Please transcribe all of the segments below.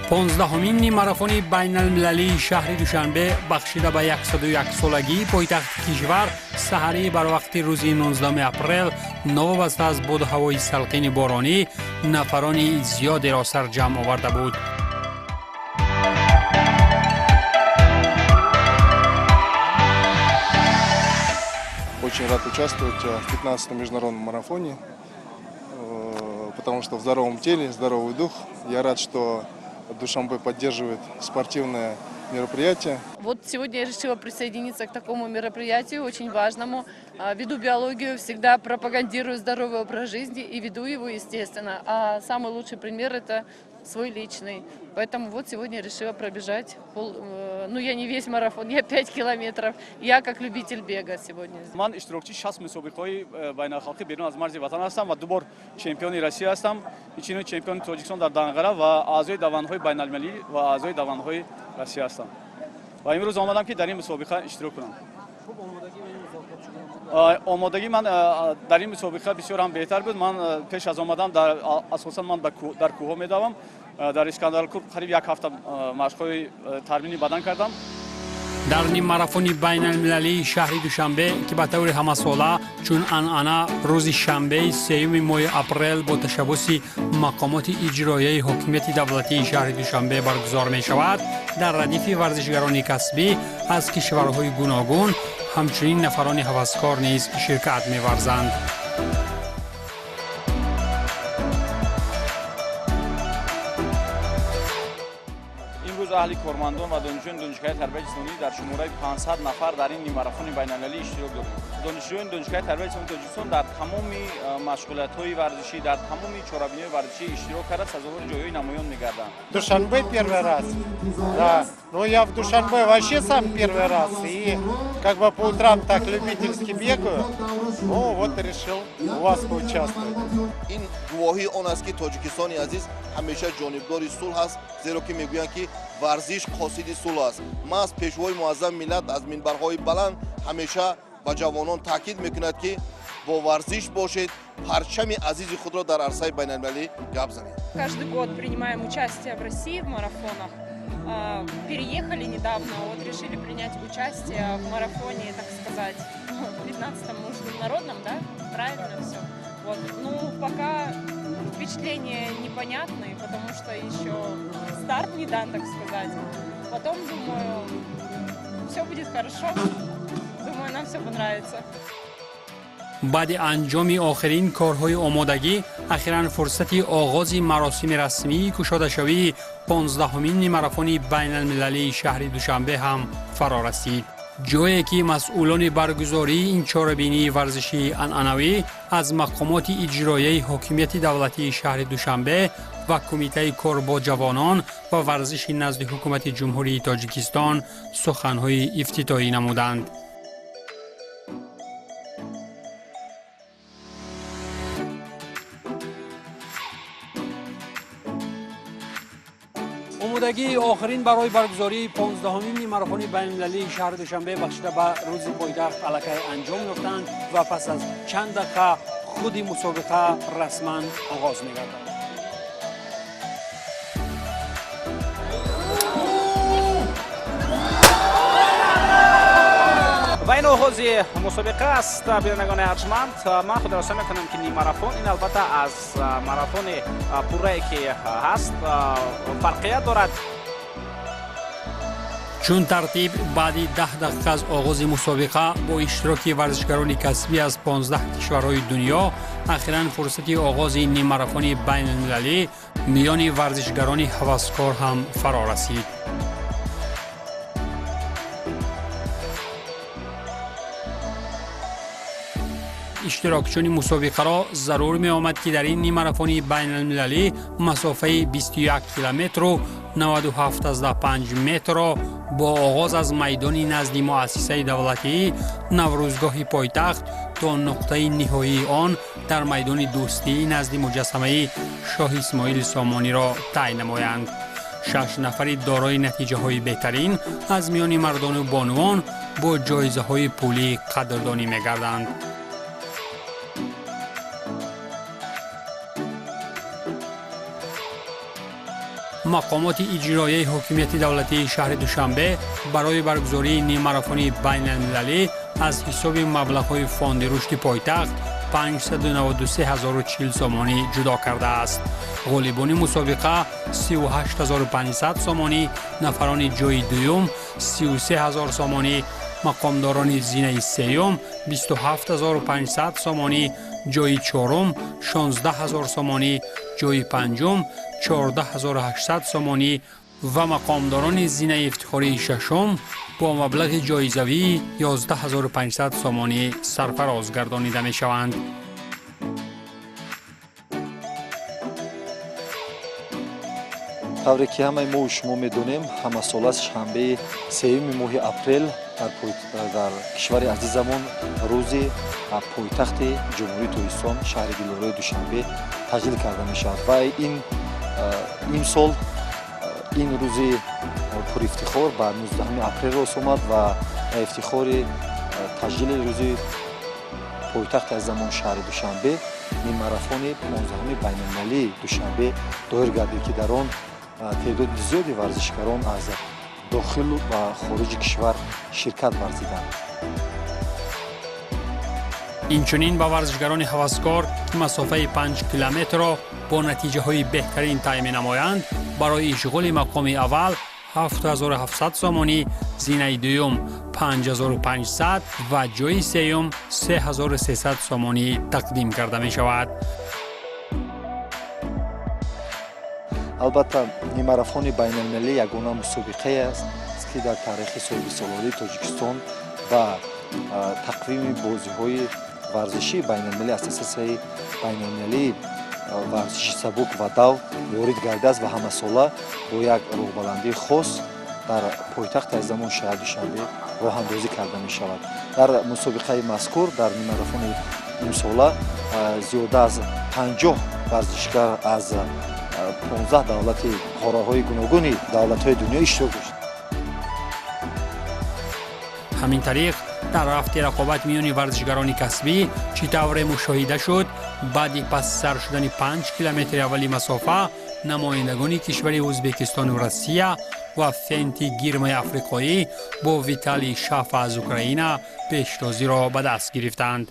پانزدهمین ماراتون بین المللی شهر دوشنبه بخشیده به 101 سالگی پایتخت کشور سحری بر وقت روز 19 اپریل نوابسته از باد و هوای سلقین بارانی نفران زیادی را سر جمع آورده بود. Очень рад участвовать в 15-м международном марафоне, потому что в здоровом теле, здоровый дух. Я рад, что Душанбе поддерживает спортивное мероприятие. Вот сегодня я решила присоединиться к такому мероприятию, очень важному. Веду биологию, всегда пропагандирую здоровый образ жизни и веду его, естественно. А самый лучший пример – это свой личный. Поэтому вот сегодня решила пробежать, ну я не весь марафон, я 5 километров. Я как любитель бега сегодня. من اشتراکچی 60 مسابقه‌های بین‌المللی بیرون از مرز وطن هستم و دوبار چمپیون روسیه هستم. اینچنین چمپیون تاجیکستان در دنقره و اعضای دوندهای بین‌المللی و اعضای دوندهای روسیه هستم. و امروز آمدم که در این مسابقه اشتراک کنم. آمادگی من در این مسابقه بسیار هم بهتر بود. من پیش از آمدن اساسا من در کوه می‌دوام. در اسکندرکوب قریب یک هفته مشق‌های تمرینی بدن کردم. در نیم ماراتون بین المللی شهر دوشنبه که به طور همساله چون انعنه روز شنبه 3 ماه اپریل با تشبث مقامات اجرایی حکومت دولتی شهر دوشنبه برگزار می شود، در ردیف ورزشگران کسبی از کشورهای گوناگون همچنین نفران هوسکار نیز شرکت می ورزند. اهل کارمندان و دانشجویان دانشگاه تربیت جسمانی در شماره 500 نفر در این ماراتون بین‌المللی اشتراک داریم. دانشجویان دانشگاه تربیت جسمانی تاجیکستان در تمام مشغولیت‌های ورزشی در تمام چهاربینی‌های ورزشی اشتراک کرده سزاوار جایگاه نمایان می‌گردند. Душанбе первый раз. Да. Но я в Душанбе вообще сам первый раз и как бы по утрам так любительски бегаю. Ну вот решил у вас поучаствовать. این گواهی آن است که تاجیکستان عزیز همیشه جانبدار صلح است، زیرا که میگویند که ورزش قاصد صلح است. ما از پیشوای معظم ملت از منبرهای بلند همیشه به جوانان تاکید میکند که با ورزش باشید، پرچم عزیز خود را در عرصه بین‌المللی گپ زنید. Каждый год принимаем участие в России в марафонах. Переехали недавно, вот решили принять участие в марафоне, так сказать, в 15-м международном, да? Правильно все. Вот. Ну, пока впечатления непонятные, потому что еще старт не дан, так сказать. Потом, думаю, все будет хорошо. Думаю, нам все понравится. بعد انجام آخرین کارهای آمادگی اخیراً فرصت آغاز مراسم رسمی گشاده شوی 15مین ماراتون بین المللی شهر دوشنبه هم فرا رسید. جایی که مسئولان برگزاری این چهاربینی ورزشی عنعنوی از مقامات اجرایی حکومت دولتی شهر دوشنبه و کمیته کار با جوانان و ورزش نزد حکومت جمهوری تاجیکستان سخنهای افتتاحی نمودند. آمادگی آخرین برای برگزاری 15مین ماراتون بین‌المللی شهر دوشنبه بخشیده به روز پایتخت الکی انجام یافتند و پس از چند دقیقه خود مسابقه رسما آغاز می‌گردد. و این آغاز مسابقه است بینندگان ارجمند. من خداوندی میکنم که نیم ماراتون این البته از ماراتون پوره‌ای که هست فرقیت دارد. چون ترتیب بعدی 10 دقیقه از آغاز مسابقه با اشتراک ورزشکاران کسبی از 15 کشورهای دنیا اخیراً فرصتی آغاز این نیم ماراتون بین المللی میان ورزشکاران هوسکار هم فرا رسید. اشتراکچیان مسابقه را ضرور می آمد که در این نیم ماراتون بین المللی مسافه 21 کیلومتر و 97.5 متر را با آغاز از میدان نزد مؤسسه دولتی نوروزگاه پایتخت تا نقطه نهایی آن در میدان دوستی نزد مجسمه شاه اسماعیل سامانی را تعیین نمایند. 6 نفر دارای نتیجه های بهترین از میان مردان و بانوان با جایزه های پولی قدردانی می گردند. مقامات اجرایی حکومت دولتی شهر دوشنبه برای برگزاری نیم ماراتون بین المللی از حساب مبلغ‌های فاند رشد پایتخت 593,040 سامانی جدا کرده است. غالبان مسابقه 38,500 سامانی، نفران جای دوم 33,000 سامانی، مقامداران زینه سوم 27,500 سامانی، جای چهارم 16,000 سامانی، جای پنجم 14,800 سامانی و مقامداران زینه افتخاری ششم با مبلغ جایزوی 11,500 سامانی سرفراز گردانیده می شوند. طوری که همه ما و شما میدونیم همه سال از شنبه 3 ماه اپریل در کشور عزیزمون روز پایتخت جمهوری تویستان شهر گلوره دوشنبه تجلیل کرده می شود و این سال این روز پر افتخار به 19 اپریل راست آمد و افتخار تجلیل روز پایتخت عزیزمون شهر دوشنبه نیم ماراتون 15 بین المللی دوشنبه دایر گردید که در آن تعداد زیادی ورزشکاران از داخل و خارج کشور شرکت ورزیدند. اینچنین با ورزشکاران هوسکار که مسافه 5 کیلومتر را با نتیجه های بهترین تعیین نمایند برای اشغال مقام اول 7,700 سامانی، زینه دوم 5,500 و جای سوم 3,300 سامانی تقدیم کرده می شود. البته نیم ماراتون بین المللی یگانه مسابقه است که در تاریخ سالگی تاجیکستان و تقویم بازی‌های ورزشی بین المللی اساس بین المللی ورزشی سبک و دو وارد گردیده است و همه ساله با یک روح‌بلندی خاص در پایتخت عزیزمون شهر دوشنبه راه اندازی کرده می شود. در مسابقه مذکور در نیم ماراتون این ساله زیاده از 50 ورزشکار از 15 دولت قاره‌های گوناگون دولت‌های دنیا اشتراک داشت. همین طریق در رفت رقابت میان ورزشکاران کسبی چطور مشاهده شد بعد پس سر شدن 5 کیلومتر اولی مسافه نمایندگان کشور ازبکستان و روسیه و فنتی گیرمای افریقایی با ویتالی شاف از اوکراین پیشتازی را به دست گرفتند.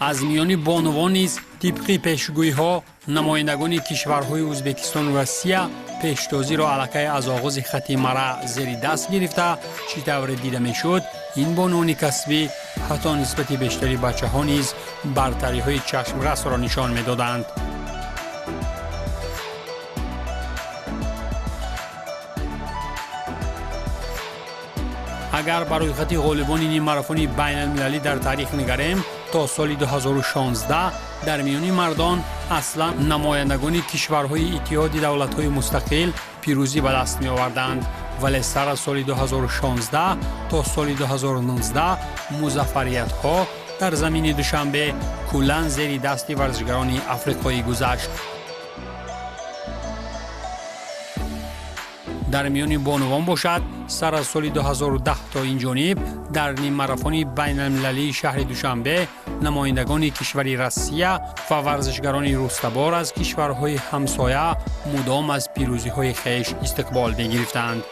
از میان بانوان نیز طبق پیشگویی‌ها نمایندگان کشورهای ازبکستان و روسیه پیشتازی را الکی از آغاز خط مرا زیر دست گرفته چطور دیده میشد این بانوان کسبی حتی نسبت بیشتری بچه ها نیز برتری های چشم رس را نشان میدادند. اگر برای خط غالبان نیم ماراتون بین المللی در تاریخ نگریم تا سال 2016 در میان مردان اصلا نمایندگان کشورهای اتحاد دولت‌های مستقل پیروزی به دست می آوردند ولی سر از سال 2016 تا سال 2019 موفقیت‌ها در زمین دوشنبه کلاً زیر دست ورزشکاران افریقایی گذشت. در میان بانوان باشد. سر از سال 2010 تا این جانب در نیم ماراتون بین المللی شهر دوشنبه نمایندگان کشور روسیه و ورزشگران روستبار از کشورهای همسایه مدام از پیروزی های خویش استقبال می گرفتند.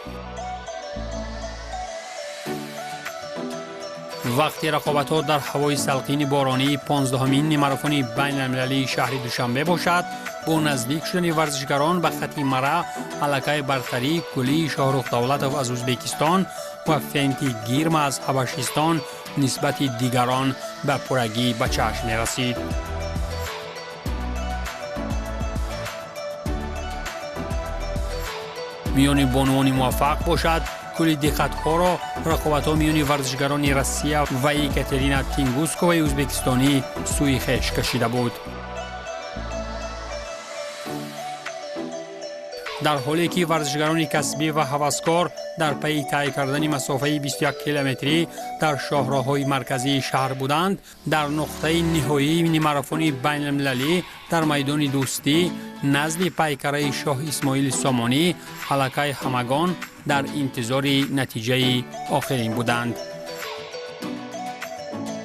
وقتی رقابت‌ها در هوای سلقین بارانی 15مین نیم ماراتون بین المللی شهر دوشنبه باشد، با نزدیک شدن ورزشگران به خط مرا علاقه برتری کلی شاهرخ دولتوف از ازبکستان و فنتی گیرم از حبشستان نسبت دیگران به پرگی به چشم می‌رسید. میان بانوان موفق باشد. کلی دقت‌ها را رقابت‌ها میان ورزشگران روسیه و ایکاترینا تینگوسکوی ازبکستانی سوی خویش کشیده بود. در حالی که ورزشگران کسبی و هوسکار در پی طی کردن مسافه 21 کیلومتری در شاهراه‌های مرکزی شهر بودند، در نقطه نهایی نیم ماراتون بین المللی در میدان دوستی نزد پیکره شاه اسماعیل سامانی علاقه همگان در انتظار نتیجه آخرین بودند.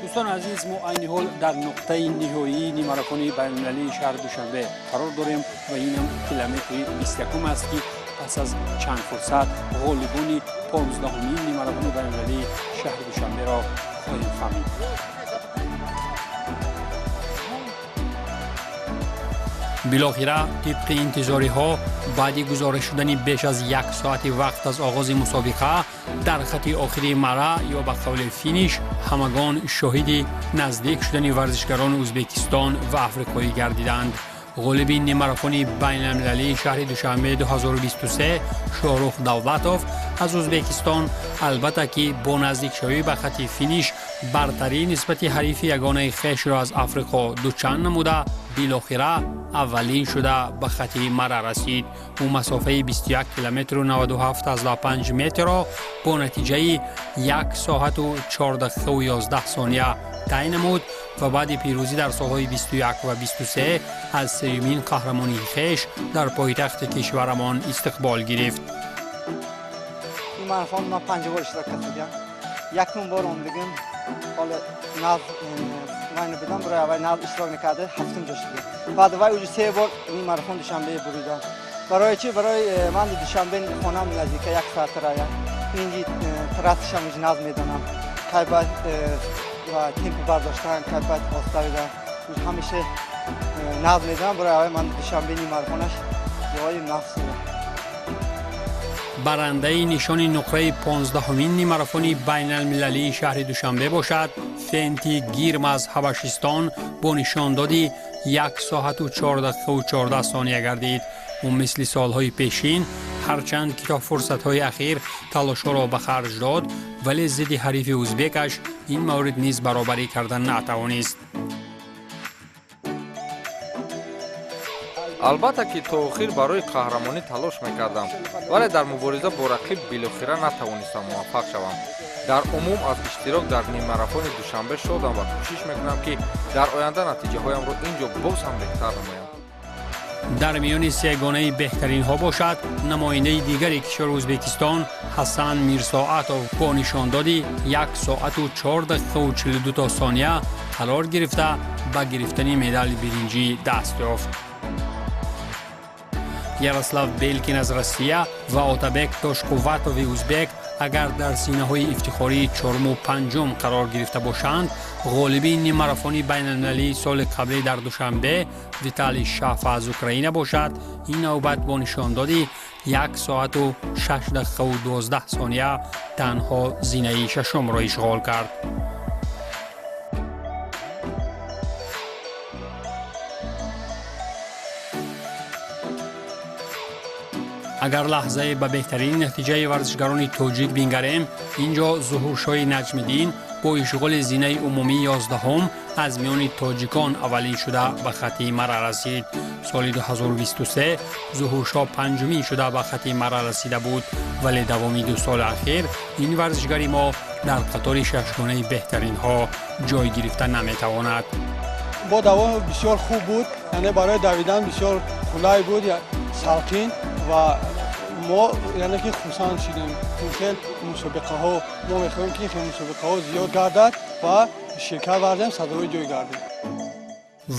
دوستان عزیز، ما عین حال در نقطه نهایی نیم ماراتون بین المللی شهر دوشنبه قرار داریم و این هم کیلومتر 21 است که پس از چند فرصت غالبان 15مین نیم ماراتون بین المللی شهر دوشنبه را خواهیم فهمید. بالاخره طبق انتظاری ها بعد گزارش شدن بیش از 1 ساعت وقت از آغاز مسابقه در خط آخری مرا یا به قول فینیش همگان شاهد نزدیک شدن ورزشگران ازبکستان و افریقایی گردیدند. غالب نیم ماراتون بین المللی شهر دوشنبه 2023 شاهرخ دولتوف از ازبکستان البته که با نزدیک شوی به خط فینیش برتری نسبت حریف یگانه خویش را از افریقا دوچند نموده بالاخره اولین شده به خط مرا رسید. او مسافه 21 کیلومتر و 97.5 متر را با نتیجه 1 ساعت و 4 دقیقه و 11 ثانیه طی نمود و بعد پیروزی در سالهای 21 و 23 از سومین قهرمانی خویش در پایتخت کشورمان استقبال گرفت. این ماراتون ما 5 بار اشتراک کردم. یکم بار اومدیم. حالا ناز وین بدم برای اول ناز اشتراک نکرده هفتم جاش دیگه. بعد وای 3 بار این ماراتون دوشنبه بریدم. برای چی؟ برای من دوشنبه خونم نزدیک 1 ساعت راه. اینجی تراسش هم ناز میدونم. که بعد و تیمپ برداشتن که بعد واسطه همیشه ناز میدونم برای اول من دوشنبه این ماراتونش جای نفس برنده نشان نقره 15مین نیم ماراتون بین المللی شهر دوشنبه باشد. فنتی گیرم از حبشستان با نشاندادی 1 ساعت و 4 دقیقه و 14 ثانیه گردید. و مثل سالهای پیشین هرچند که تا فرصتهای اخیر تلاش را به خرج داد ولی ضد حریف ازبکش این مورد نیز برابری کردن نتوانست. البته که تا آخر برای قهرمانی تلاش میکردم ولی در مبارزه با رقیب بالاخره نتوانستم موفق شوم. در عموم از اشتراک در نیم ماراتون دوشنبه شدم و کوشش میکنم که در آینده نتیجه هایم را اینجا باز هم بهتر نمایم. در میان سیگانه بهترین ها باشد نماینده دیگری کشور ازبکستان حسن میرساعتوف با نشاندادی 1 ساعت و 4 دقیقه و 42 ثانیه قرار گرفته به گرفتن مدال برنجی دست یافت. یاروسلاو بیلکین از روسیه و آتابک تاشقوواتوف ازبک اگر در سینه های افتخاری 4 و 5 قرار گرفته باشند، غالبی نیم ماراتون بین المللی سال قبلی در دوشنبه ویتالی شاف از اوکراین باشد. این نوبت با نشاندادی 1 ساعت و 6 دقیقه و 12 ثانیه تنها زینه ششم را اشغال کرد. اگر لحظه به بهترین نتیجه ورزشگران تاجیک بینگریم، اینجا ظهورشاه نجم‌الدین با اشغال زینه عمومی 11 از میان تاجیکان اولین شده به خط مرا رسید. سال 2023 ظهورشاه 5مین شده به خط مرا رسیده بود ولی دوامی 2 سال اخیر این ورزشگری ما در قطار ششگانه بهترین ها جای گرفته نمیتواند. با دوام بسیار خوب بود، یعنی برای دویدن بسیار کلاه بود، سالکین و ما یعنی که خوشحال شدیم خیلی مسابقه ها ما میخوایم که خیلی مسابقه ها زیاد گردد و شرکت ورزیم صدای جای گردیم.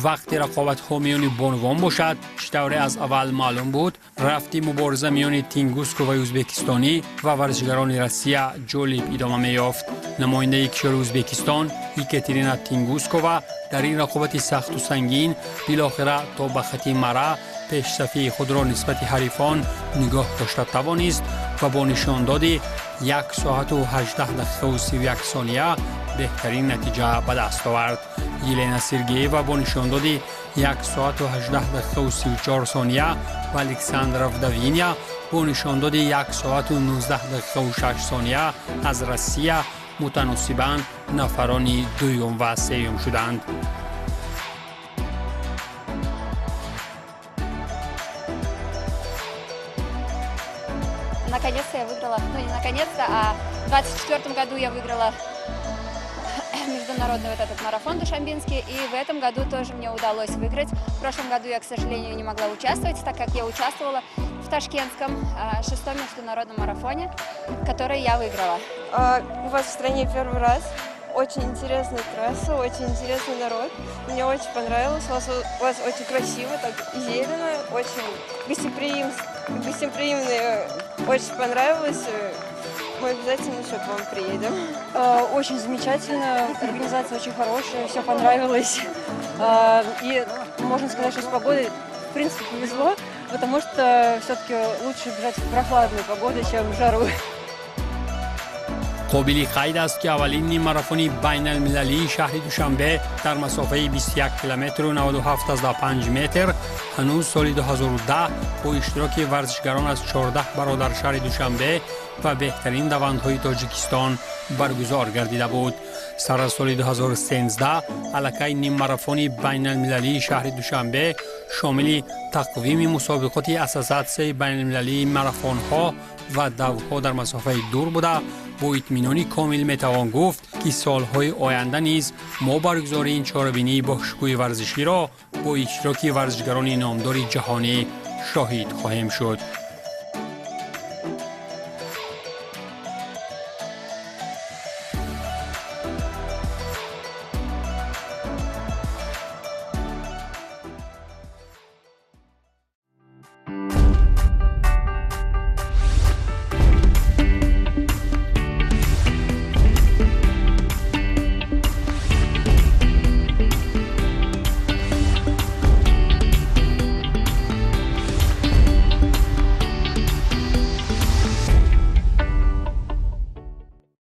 وقتی رقابت ها میان بانوان باشد شطوری از اول معلوم بود رفتی مبارزه میان تینگوسکو و ازبکستانی و ورزشگران روسیه جالب ادامه میافت. نماینده کشور ازبکستان یکاترینا تینگوسکووا در این رقابت سخت و سنگین بالاخره تا به خط مرا پیشرفتی خود را نسبت حریفان نگاه داشته توانست و با نشانداد 1 ساعت و 18 دقیقه و 31 ثانیه بهترین نتیجه به دست آورد. یلنا سرگییوا با نشانداد 1 ساعت و 18 دقیقه و 34 ثانیه و الکساندر وداوینیا با نشانداد 1 ساعت و 19 دقیقه و 6 ثانیه از روسیه متناسباً نفران دوم و سوم شدند. Наконец-то я выиграла, ну не наконец-то, а в 2024 году я выиграла международный вот этот марафон Душанбинский, и в этом году тоже мне удалось выиграть. В прошлом году я, к сожалению, не могла участвовать, так как я участвовала в ташкентском 6-м международном марафоне, который я выиграла. У вас в стране первый раз. Очень интересная трасса, очень интересный народ. Мне очень понравилось. У вас очень красиво, так зелено, очень гостеприимные. Очень понравилось. Мы обязательно еще к вам приедем. Очень замечательно, организация очень хорошая, все понравилось. И можно сказать, что с погодой в принципе повезло, потому что все-таки лучше бежать в прохладную погоду, чем в жару. قابل قید است که اولین نیم ماراتون بین المللی شهر دوشنبه در مسافه 21 کیلومتر و 97.5 متر هنوز سال 2010 با اشتراک ورزشگران از 14 برادر شهر دوشنبه و بهترین دوندهای تاجیکستان برگزار گردیده بود. سر از سال 2013 علاقه نیم ماراتون بین المللی شهر دوشنبه شامل تقویم مسابقات اساسات بین المللی ماراتون ها و دوها در مسافه دور بوده. با اطمینانی کامل میتوان گفت که سالهای آینده نیز ما برگزاری این چهاربینی باشکوه ورزشی را با اشتراک ورزشگران نامدار جهانی شاهد خواهیم شد.